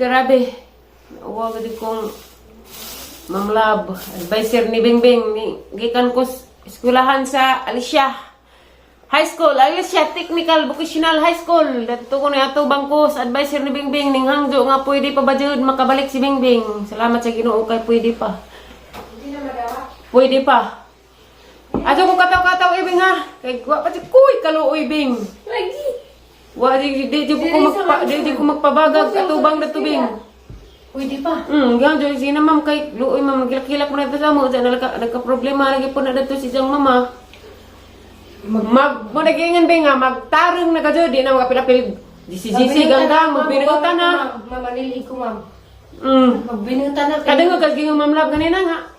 grabe. Huwag din kong Ma'am Love, advisor ni Bingbing. Gikan ko eskwelahan sa Alicia High School, Alicia Technical Vocational High School. Dito ko na ato bangkos, advisor ni Bingbing. Ning hangyo nga pwede pa ba dyan makabalik si Bingbing. Salamat sa Ginoo kay pwede pa. Hindi na madawa. Pwede pa. Ato ko kataw-kataw ibing ha. Kay wa pa kuy kaluoy Bing. Lagi. Wa di ko magpabagag atubang na tubing. Pwede pa. Gan jo sina ma'am kay luoy ma'am magkilak-kilak mo na ito sa mo. Nagka-problema lagi po na dito si isang mama. Mo nagingan Bing nga magtarong na kadyo di na magapilapil. Disi-disi ganggang magbinutan na. Mamanilig ko ma'am. Magbinutan na. Kadang nga kaging Ma'am Love ganina nga.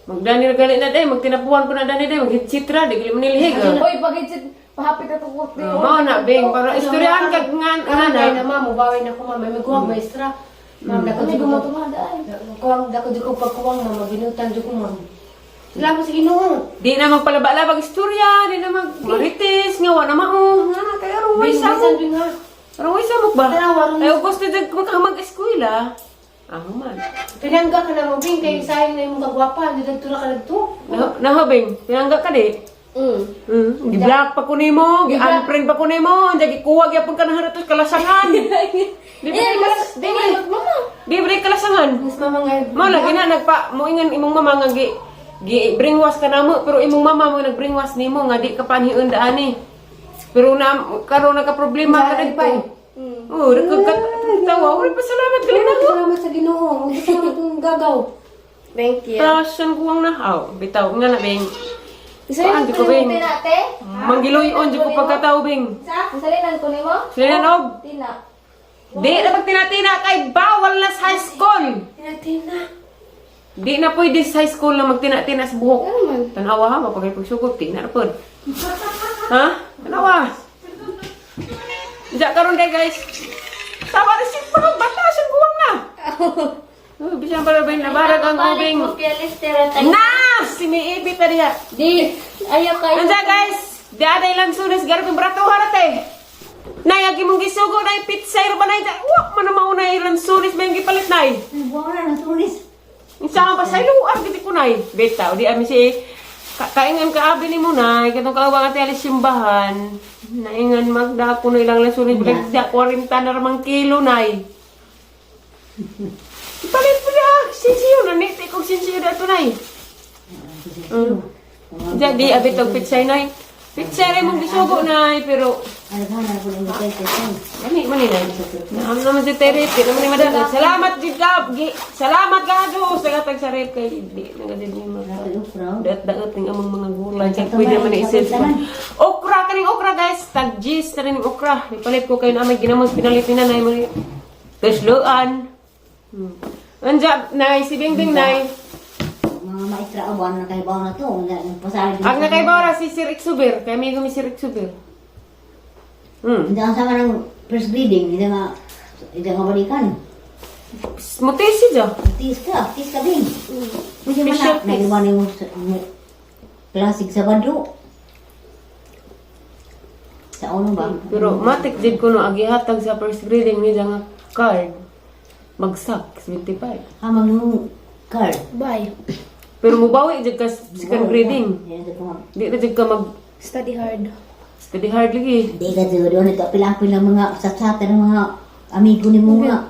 Magdani na gali na day, magtinapuan ko na dani day, maghitsitra, di gali manilihig. Oy, pagit pahapit na tukot. Mao na Bing, para istoryahan kag nga Kanay ana. na ma'am, mubaway na ko ma'am. May magkuwang maestra. Ma'am, dako di ko kuwang, dako di ko pagkuwang na mabinutan di ko ma'am. Salamat sa Ginoo. Di na magpalaba-labag istorya, di na magmarites, nga wala mao. Nga kay aron way sa mo. Aron way sa mo ba? Ay gusto jud ko mag-eskwela. Man. Pinangga ka na mo, Bing, kay sayang na yung kagwapa. Hindi nagtula ka nagto. Nahabing, tinangga ka di. Gi-block pa ko nimo, gi-unfriend pa ko nimo, anja gikuha gyapon ka nang haratos kalasangan. Di ba kalasangan? Mas mama nga. Mo lagi na nagpa moingan imong mama nga gi bringwas ka namo pero imong mama mo nagbringwas nimo nga di ka panhiun daani. Pero na karon nagka problema ka dito. Tawa, wala pa salamat gali na ko. Salamat sa Ginoo. Salamat kong gagaw. Thank you. Tasan ko ang nahaw. Bitaw nga na Bing. Isayin ko Bing. ni nate. Manggiloy-on jud ko pagkatao Bing. Isalinan ko nimo? Sila og Tina. di na magtina-tina kay bawal na sa high school. Tina. Di na pwede sa high school na magtina-tina sa buhok. Ano man? Tanawa ha, mapagay pagsugod, tina na pod. Ha? Tanawa. Diyan karon kay guys. Sawa na siya pa batasan kuwang na. Bisan para ba nabarag ang ubing. Na! Simiibi pa diya. Di. Ayaw kayo. Diyan guys. Diaday lang sunas garapin brato harate. Nayagi mong gisugo na pizza iro ba na diyan. Wa man na mauna ilang sunis ba yung gipalit nay. Buwan na ng sunis. Isa pa sa luar giti ko nay. Betaw di ami si kaingan ka abi ni mo nay katong kaawang ate alis simbahan. Naingan magda ko na ilang lasunin balik siya 40 na ramang kilo nay. Palit po niya, sinsiyo na niti kong sinsiyo na ito nay. Jadi abit og pitsay nay. Pitsay rin mong gisugo nay pero mani nay. Naam naman si Terry, pero mani madala. Salamat gid ka. Salamat gado sa gatag sa rep kay di nagadid ni mga. Dat-daot ning among mga gulay kay pwede man isil. Okra kaning okra guys, tag gis na rin yung okra. Ipalit ko kayo na may ginamang pinalit ni nanay mo. Kasluan. Anja nay si Bingbing nay. Mga maestra awan na kay bawa na to. Ang nakaibara si Sir Exuber, kay amigo mi Sir Exuber. Hindi ang sama ng first grading, hindi nga balikan. Mutisi dyan. Tis ka din. Hindi man Special na, naiwan yung klasik sa badro. Sa uno ba? Pero matik din ko no, agihatag sa first grading niya nga card. Bagsak, 75. Hamang yung card. Bye. Pero mubawi dyan ka second grading. Di na dyan ka Study hard. study hard lagi. Hindi ka doon, ito pilang-pilang mga sa-chat ng mga amigo ni mo nga.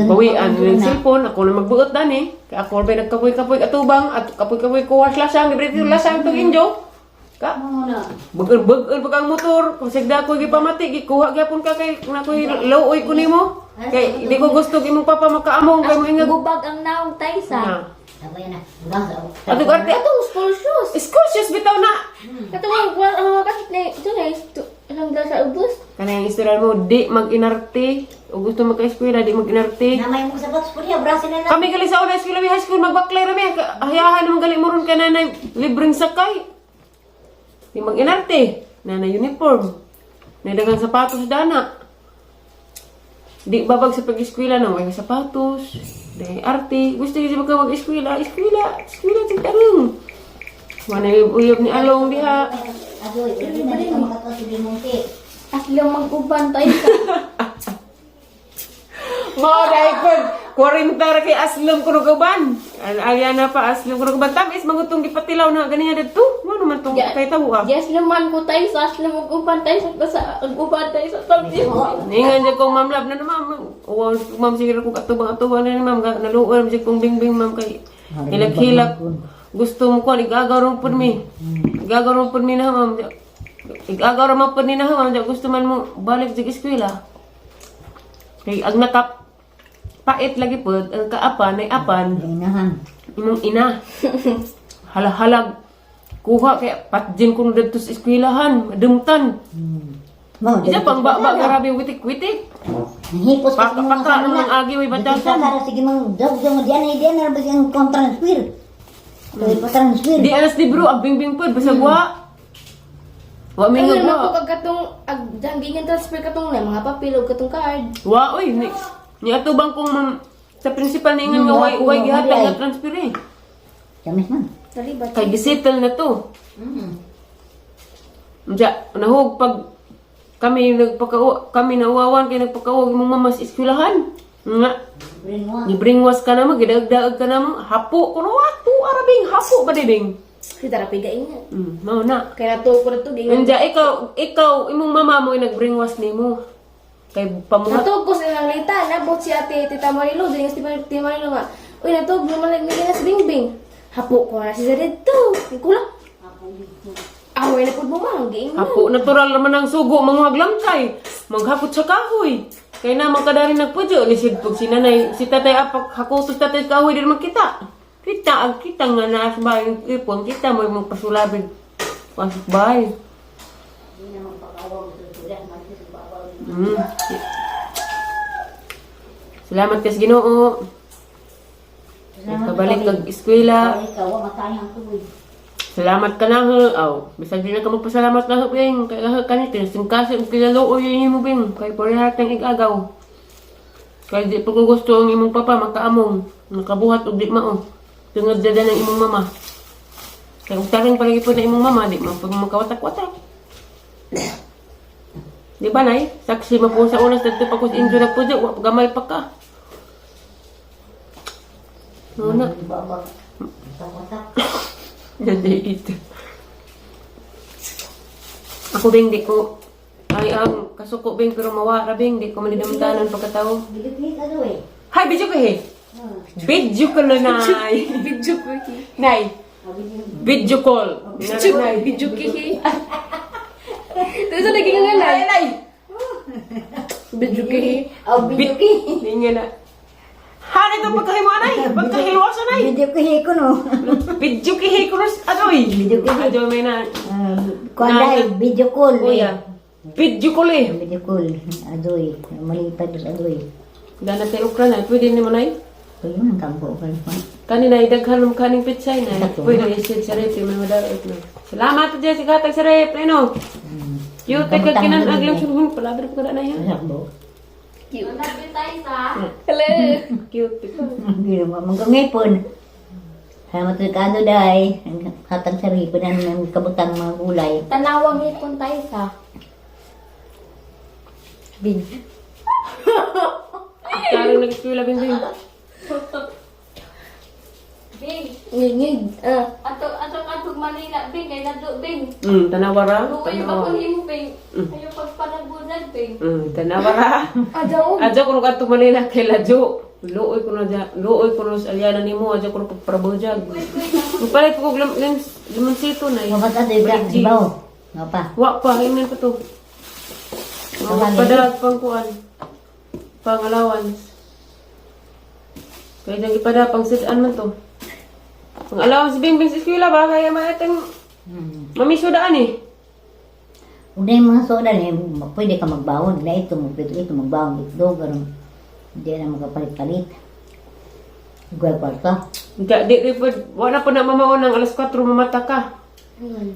Bawian ng cellphone, ako na magbuot dan eh. Kaya ako ba nagkapoy-kapoy katubang at kapoy-kapoy kuwas lasang, libre dito lasang itong injo. Ka? Bagan pag ang motor, kung sigda ko gipamati, gikuha gyapon ka kay nakoy low-oy ko nimo. Kay hindi ko gusto imong papa makaamong kay mo ingag. Gubag ang naong taysa. Sabay na. Ato arte Atong school shoes. school shoes bitaw na. Katong mga bakit na ito na ilang dala sa ubos. Kanang istorya mo, di mag-inarte. O gusto magka-eskwela, di mag-inarte. Namay mo sa sapatos po niya, brasin na lang. Kami gali sa una, eskwela, high school, magbakler kami. Ayahan naman gali mo ron ka nanay, libreng sakay. Di mag-inarte. Nanay uniform. Nadagang sapatos dana. Di babag sa pag-eskwela na, may sapatos. Di arte. Gusto nyo siya mag-eskwela. Eskwela, tigtarong. Manayub-uyab ni Along diha. Adoy, hindi na rin ka makatawa si Limonte. Asli ang mag-uban taysa. Mo dai pud 40 ra kay aslom kuno gaban. Ayana pa aslom kuno gaban. Tamis mangutong gipatilaw na ganiya didto. Mo naman tong Ya. kay tawo ah. Yes naman ko tayo sa aslam ug uban tayo sa uban tayo sa tabi. Ningan niya kong ma'am love na ma'am. Wow, ma'am sige ko katubang-atubang na ni ma'am. Naluoy siya kong bingbing ma'am kay hilak-hilak. Gusto mo ko igagaw pud mi. Igagaw pud mi na ma'am. Igagaw ra man pud ni na ma'am. Gusto man mo balik sa eskwela. Kay ang nakap pait lagi pud ang kaapan ay apan Inahan. imong ina. Halag kuha kay patjin kuno didto sa eskwelahan, madumtan. Mo, Isa pang ba grabe witik-witik. hipos kasi mo Paka nang agi way batasan. Para sige mang dog mo diyan na ba siyang transfer. Kaya pa transfer. Di alas di bro, ang bingbing pud basag wa. Wa mi Ay, naman ko nga. kagatong agdangingan transfer katong na mga papel ug katong card. Wa oy ni atubang kong sa principal ningan nga way gihatag nga transfer eh. Jamis man. Dali ba? Kay gisettle na to. Diya, nahog pag kami nauwawan kay nagpakawag imong mama sa eskwelahan. Nga, Bring mo. gibringwas ka naman, gidaag-daag ka naman, hapo kuno wa, tu arabing hapo ba dibing. Si tarapi gain nga. Mao na. Kaya nato ko na to di. Nandiya, ikaw, imong mama mo yung nagbringwas nimo. Kay pamuhat. Natog ko sa ilang lita, nabot si ate Tita Marilo, dili si Tita Marilo nga. Uy, natog naman nagmigay na sa bingbing. Hapo ko na si Zared to. Kulang. Away na po mo mang game. Hapo, natural naman ang sugo, manguhag lamkay. Maghapot sa kahoy. Kaya na magkadari nagpudyo, lisid po si nanay, si tatay apak, hakutos tatay kahoy, di naman kita. Kita nga na sa bahay ng ipon, kita mo yung pasulabid. Pasok bahay. Salamat kas Ginoo. Pabalik kag eskwela. Ikaw, matayang tuloy. Salamat ka na ho. Bisag di na ka magpasalamat na ho, Bing. Kaya kanit, singkasi ang kinaloo yun mo, Bing. Kaya parihat ng igagaw. Kaya di po kung gusto ang imong papa, makaamong. Nakabuhat o di mao. Tungod dada ng imong mama. Kaya kung taring palagi po na imong mama, di mo pag makawatak-watak. Di ba, Nay? Saksi mo po sa unas, dito pa ko sa injo na po dyan. Gamay pa ka. Muna. Hindi ito. Ako, Bing, di ko... Ay, ang kasuko, Bing, pero mawara, Bing. Di ko manidamdanan pagkatao. Bilik-bilik ka doon eh. Hi, video ko, he. Video ko na, Nay. Video ko. Nay. Video call. Nay. Video kihi. Tapos na naging nga Nay, Nay. Video kihi. Oh, video ki. Hindi nga na. Hanay ito pagkahimo, Nay. Pagkahilwasa, Nay. Video ki ko no. Video kihi ko na, adoy. Video kihi. Adoy, may na. Kuanday, video call. Kuya. Video call, eh. Video call. Adoy. Malipad sa adoy. Dana tayo ukra, Nay. Pwede ni mo, Nay. Pwede man kampo ka pa. Kanina, idaghan mo kaning pitsay, Nay. Pwede isid sa rep, yung may madalit na. Salamat, Jessica, tag sa rep, Nay, Cute, kay kaginan aglang sulhun. Palabar ko na, Nay, ha? Sakbo. Cute. Hello. Cute. Hindi naman magangipon. Salamat sa kano dahi. Hatang saripon ng kabutang mga gulay. Tanawang ipon tayo sa. Bin. Karang nag-eskwela, Bing. Ngig. Ato Manila, Bing, kay Nado, Bing. Tanawara. Luoy ba kung himo, Bing? Ayaw pagpanagbunan, Bing. Tanawara. Ajaw. Adyo ko nung kanto Manila kay Ladyo. Luoy ko na dyan. Luoy ko na sa alyana ni mo. Adyo ko na pagprabojag. Magpalit ko kong limansito na. Kapat adoy ka. Dibaw. Nga pa. Wa pa, hinan pa to. Padalag pang kuan. Pang allowance. Kaya nang ipada pang sitaan man to. Pang allowance Bing sa eskwela ba? Kaya maatang mamiso daan eh. Una yung mga soda niya, pwede ka magbawon. Na ito magbawon. Ito, ganun. Hindi na magkapalit-palit. Igual kwarta. Di ripod. Wala po na mamaon ng alas 4 mamata ka.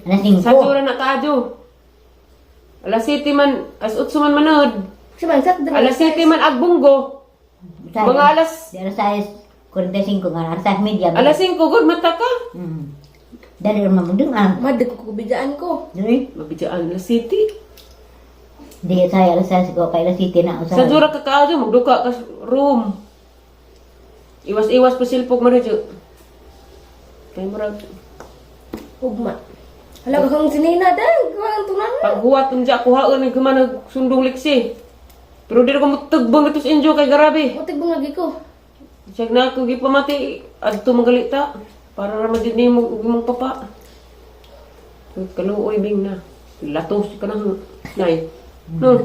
Alas 5. Sa tsura na kaadyo. Alas 7 man, as 8 man manood. Siman sat Alas 7 man agbunggo. Mga alas, Di alas 45 nga. Alas 6 media. alas 5 good mata ka. Dari rumah mendung ah. Madek ko kubidaan ko. Dari. Mabidyan alas 7. Di saya alas saya ko kay alas 7 na Sa jura ka kaadyo, magduka ka sa room. Iwas-iwas pa silpog mo na dyan. Kaya marag, Ugma. Hala kang sinina dahil. Kung tunan na. paghuwat ng dyan, kuhaan ng gumana sundong liksi. Pero di na ko magtagbang ito sa inyo kay garabi. Mutig bang lagi ko. Check na ako, gipamati, adto magalita. Para naman din mo, mong papa. Kaluoy bing na. Latos ka na, nay. No,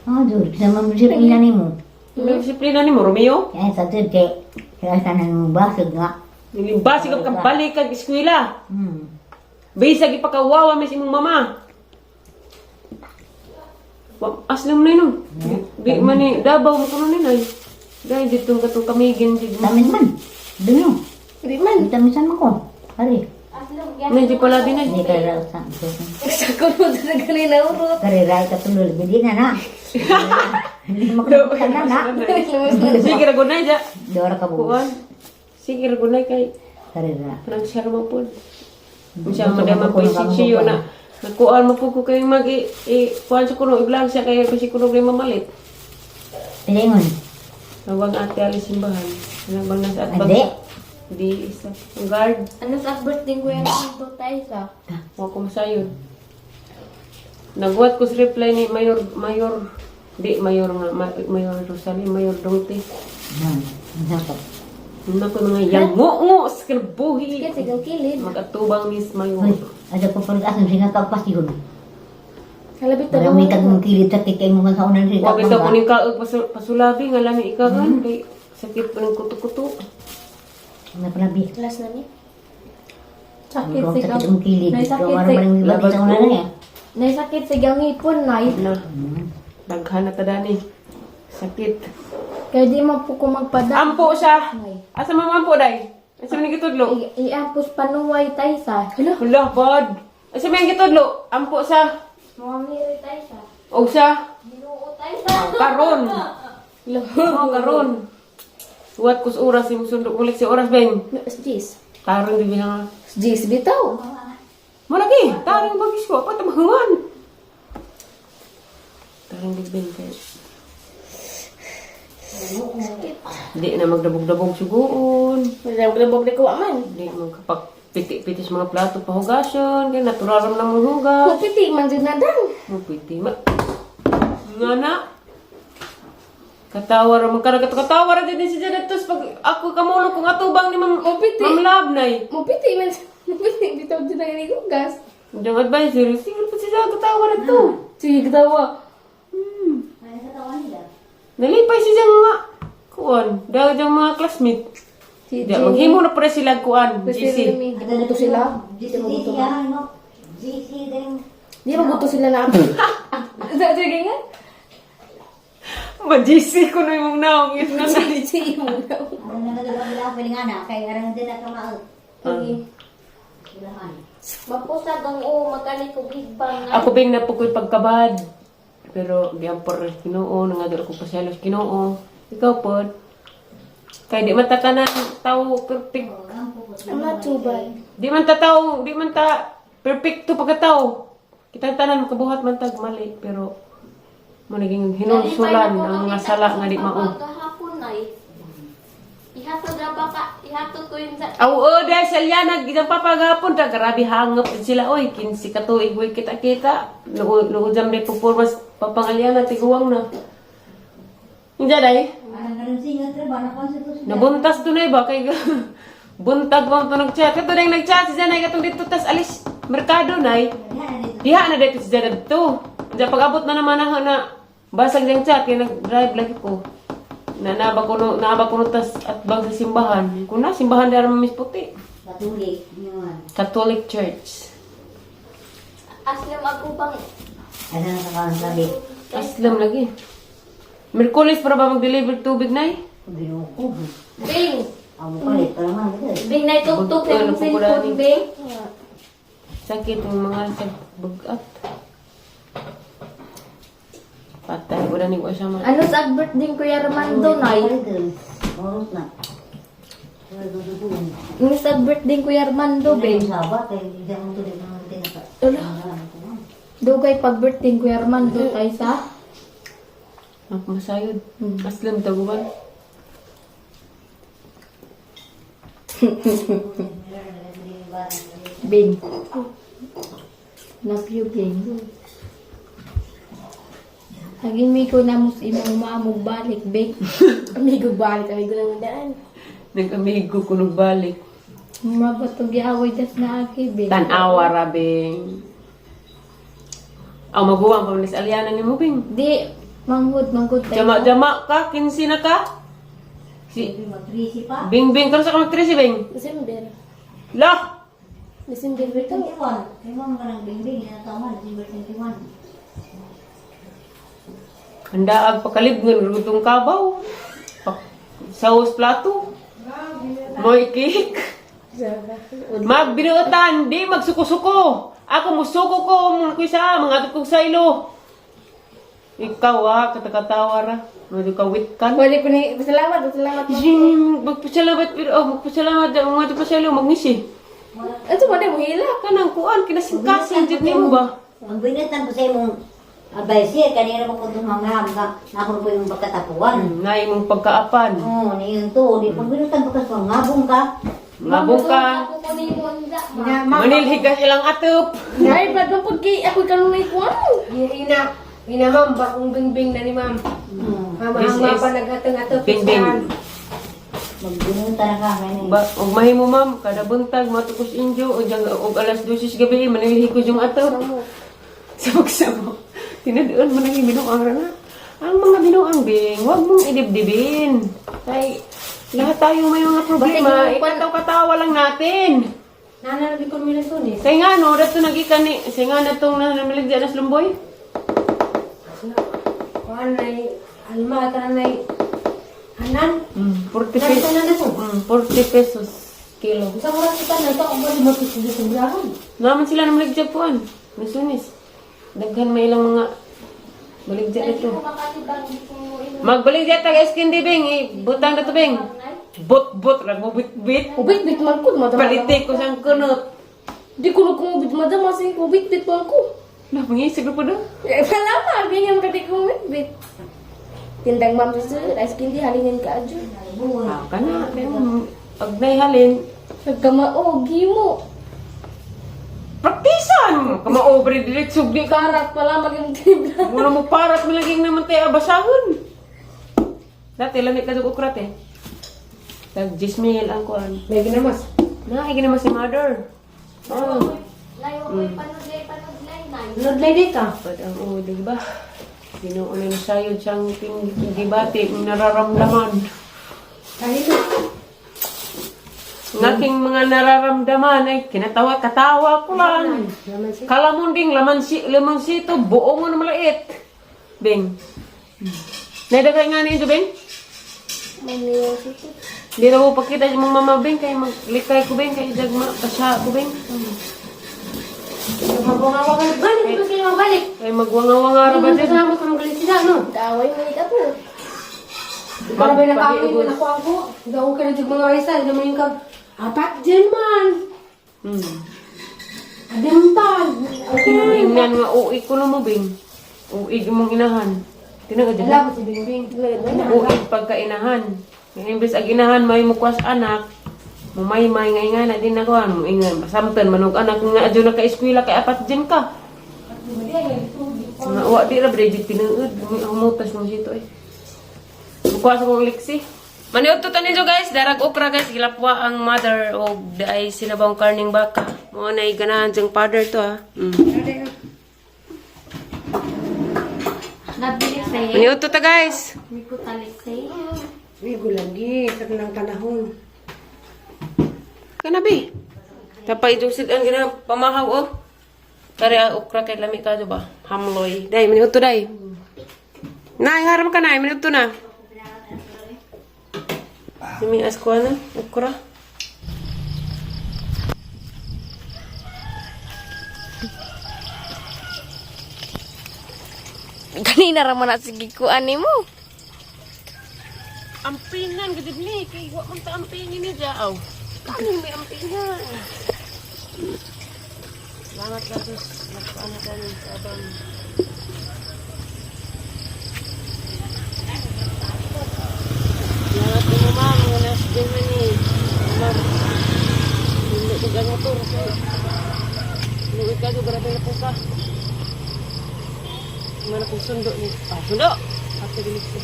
Oh, jud sama mo sir ina nimo. may disiplina ni mo, Romeo. Kaya sa tud kay kaya tanan mo basig nga. Nilibasi ka balik kag eskwela. Hmm. Bisag ipakawawa may imong mama. Aslam na yun. Di man ni, dabaw mo kuno ni nay. Dahil dito katong kamigin. Tamis man. Dunyo. Di man. Tamisan mo ko. Hari. Aslong yan. Medyo pala din ay. Hindi ka raw sa. Sa kuno na ganina urot. Kare rai ka tulol bidi na na. Hindi mo ka na na. Sige ra gunay ja. Dora ka buwan. Kuan. Sige ra gunay kay Kare ra. nang share mo po. Siya madaman po siyo na. Nagkuan mo po ko kayo mag kuan sa kuno i-vlog siya kay kasi kuno gay mamalit. Pilingon. Nawang ate alis simbahan. Nabang nasa at Ade. Di isa. Ang guard. Ano sa birthday ko yan dito tayo sa? Huwag ko masayon. Nagwat ko sa reply ni Mayor nga, Mayor Rosalie, Mayor Dongte. Dapat. Naku mga yango-ngo sa kinabuhi. Kaya sigang kilid. Mag-atubang ni Mayor. Uy, ada pa pala asan singa ka pasihon. Halabit na Marami kag mong kilid sa kikay mo kan sa unan rin. Huwag ito kuning kaag pasulabi nga lami ikagan. Kay sakit pa ng kuto-kuto. Ano pa nabi? Last na ni. Sakit Ang sigaw. sakit mong kilid. Nay, Ikaw sakit marami sig- ng ibabi sa unan niya. Nay, sakit sigaw ngipon, nay. Na, daghan na tadani. Sakit. Kaya di man po ko magpada. Ampo siya. Nay. Asa mo ampo day? Asa man gitudlo? Iampos panuway tayo sa. Hala, bad. Asa man gitudlo? Ampo sa. Mga miri tayo sa. O sa. Binuo tayo sa. Karon. Oh, karon. Suwat ko sa oras, yung sundok ulit si oras, Ben. Jis. Tarong di bilang. Jis bitaw. Malaki, tarong bagis ko. Apa tamahuan? Tarong di Ben. Hindi na magdabog-dabog sugoon. Nalabog na ko aman. Hindi magkapag piti-pitis mga plato pahugason. Kaya naturaram na mong hugas. Piti man jud na dang. Mupiti ma. Nga na. Katawar mo katawar din si Janet tos pag ako kamulo kung atubang ni Ma'am Mupiti. Ma'am Labnay. Mo piti man. Piti bitaw jud na ni gas. Yung advisory, sige pa siya katawar ito. Sige katawa. Nalipay siya nga. Kuan, dahil yung mga classmate. Si Di maghimo na pre sila kuan, GC. Maguto sila. Di maguto sila na ako. Sige nga. Ma GC ko na yung naong yun na na. Sige mo na. Ano na nagagawa pwede nga na kay arang din na kamao. Sige. Mapusag ang magkali ko big bang. Ako bing napukoy pagkabad. Pero di ang por Ginoo, nangador ko pa siya los Ginoo. Ikaw po. Kaya di man ta tanan tao perfect. I'm not too bad. Di man ta tao, di man ta perfecto pagkatao. Kita tanan makabuhat man tag mali, pero mo naging hinulsulan ang mga sala nga di mao. Kahapon ay. Ihatod na baka, ihatod ko yun sa... Dahil sa liyanag, isang papagapon, grabe hangap din sila, oy, 15 katuig, oy, kita-kita. Luod jam may performance, papangalyanag, tiguwang na. Hindi, day. Nabuntas doon ba, kay buntag mo ito nag-chat. Ito na yung nag-chat, si Janay, katong dito, tas alis, merkado, nay. Diha na dito si Janay dito. Diyan, pag-abot na naman ako na, basag niyang chat, kaya nag-drive lagi ko. Naba ko no tas at bang sa simbahan. Kung na simbahan dara Miss Puti. Katulik. Yun. Catholic Church. Aslam ako bang... Ano na kakaroon sabi? Islam lagi. Merkulis para ba mag-deliver tubig na Binuko. Bing! Ang palit pa naman. Bing na ituktok yung cellphone, Bing. Sakit yung mga sa bugat. Patay, wala ni ko siya man. Ano sa birthday ko yung Armando, nay? Oros na. Ano sa birthday ko yung Armando, Bing? Sabat, kaya hindi mo tuloy ng tinaka. Dugay pag-birthday ko Herman do tayo sa Masayod. Aslam taguban. Bing. Love you, Bing. Haging may ko na mus imong mamog balik, Bing. Amigo balik, amigo lang daan. Nag-amigo ko nung balik. Mabatog yaway das na aki, Bing. Tanawa rabing. Aw maguwang pa manis Aliana ni mo bing. Di, manghud tayo. Jama ka, 15 na ka. Si Mag-3 pa. Bing ka sa kamag-3 si Bing. December. Lah. December ba ito? 21. Kaya mo nga ng bingbing, inataman, December 21. Handa ag pakalibngon rutong kabaw. Saus plato. Moy cake. Magbinuotan, di magsuko-suko. Ako musuko ko mun ko sa mga kog saylo. Ikaw katakatawa ra. Madu ka witkan. Wali ko ni, salamat. Jim, magpasalamat pero magpasalamat ang mga pa saylo magngisi. Ito mo na mo hila. Kanang kuan kinasingkasin jud nimo ba? Ang binatan ko sa imong advice, kanina mo kung tumangam ka, na ako po yung pagkatapuan. Na imong pagkaapan. Oo, niyon to. Di pag binutan ko kasi ngabong ka. Labong ka. Ako ko ni mo nda. Manilhig ka ilang atop. Nay, brad mo pud kay ako kanang may kuan. Ina ma'am, bakong bingbing na ni ma'am. This Hama-hama is pa naghatang-hatang Bingbing. Magbinutan na ka, kanina. Ba, og mahimo ma'am, kada buntag matukos injo og alas 12 gabi manilhig ko yung atop. Sabog-sabog. Tinadoon mo nang binuang na. Ang mga binuang bing, huwag mong idibdibin. Kay lahat tayo may mga problema, ikataw-katawa lang natin. Nananabi ko nila ito ni. Kaya nga no, dato nagikan ni, kaya nga natong nanamilig dyan na slumboy. Kuan ay alma kanay hanan. 40 pesos. 40 pesos kilo. Sa oras kita na ito, ako di matutuloy sa bulahan. Naman sila namilig dyan puan. Nasunis. Daghan may ilang mga baligya Hindi ito. ko makalibang ko ino. Magbalik dyan taga skin di bing, butang na to bing. Bot, rag mo bit-bit. Ubit man ko madama. Palitik ko siyang kunot. Di ko ko ubit madama si ubit man ko. Lah, mangisig na po na. Palama, bigyan mo kadi ko ubit. Tindang ma'am sa ice candy halingin ka adyo. Ah, kana. Pag naihalin, Nagkamaogi mo. praktisan! Kama-over direct sugdi ka. Karat pala maging tibla. Muna mo parat milaging naman tayo abasahon. Dati, lamig ka dug ukrat eh. Tag 10 mil ang kuhan. May ginamas. Nakikita naman si mother. Oh. Layo ko panood lay nay. Nodlay di ka. But ang di ba? Sinuunin sayod siyang gibati, nararamdaman. Kahit Naking mga nararamdaman ay katawa ko lang. Kalamunding lamang sito, buong mo na malait. Bing. Naidagay nga niyo, Bing? Maniyo sito. Hindi na mo pakita yung mga mama, Bing, kaya maglikay ko, Bing, kaya dagma, pasya ko, Bing. mabawa ka balik ko sila balik. Kaya magwanga-wanga ba dyan? Salamat ka ng galit sila no. Daway mo ita po. Grabe na kami na ako ako. Daw ka na jud mga resa, naman yung kag apat dyan man. Adimtan. Okay na rin. Tingnan nga, uwi ko na mo, Bing. Uwi mong inahan. Tinaga dyan. Alam mo si Bingbing. Uwi pagkainahan. Ngayon, imbes ag inahan, may mukwas anak. Mumay-may nga na din ako. Ano, ingan, samtan, manong anak nga adyo na ka-eskwila, kay apat dyan ka. Nga, uwa, di na, Bridget, tinuod. Humutas mo sito eh. Mukwas akong liksi. Maniutot ninyo guys, darag okra guys, gilapwa ang mother o daay sinabang karning baka. Mga na iganahan siyang father to ha. Nabili say. Maniutot ta guys. Hindi ko talik say. May gulagi sa ng panahon. Kanabi. Tapay dusid ang gina pamahaw oh. Kari ang okra kay lami ka ba? Hamloy. Dai maniutot dai. Nay haram ka nay maniutot na. Simi asko na okra. Kanina ra man na sige ko ani mo. Ampingan gid ni kay wa man ta ampingin ni jaaw. Kani may ampingan. Salamat ka, Diyos. Nagpaano kami sa abang. Salamat mo, ma'am. Mga nasa Germany. Ma'am. Hindi ko gano'n to. Luwit ka, grabe na po ka. Mana kong sundo ni... sundo! Ate bilis ko.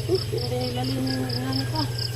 Hindi nilalim yung nani pa.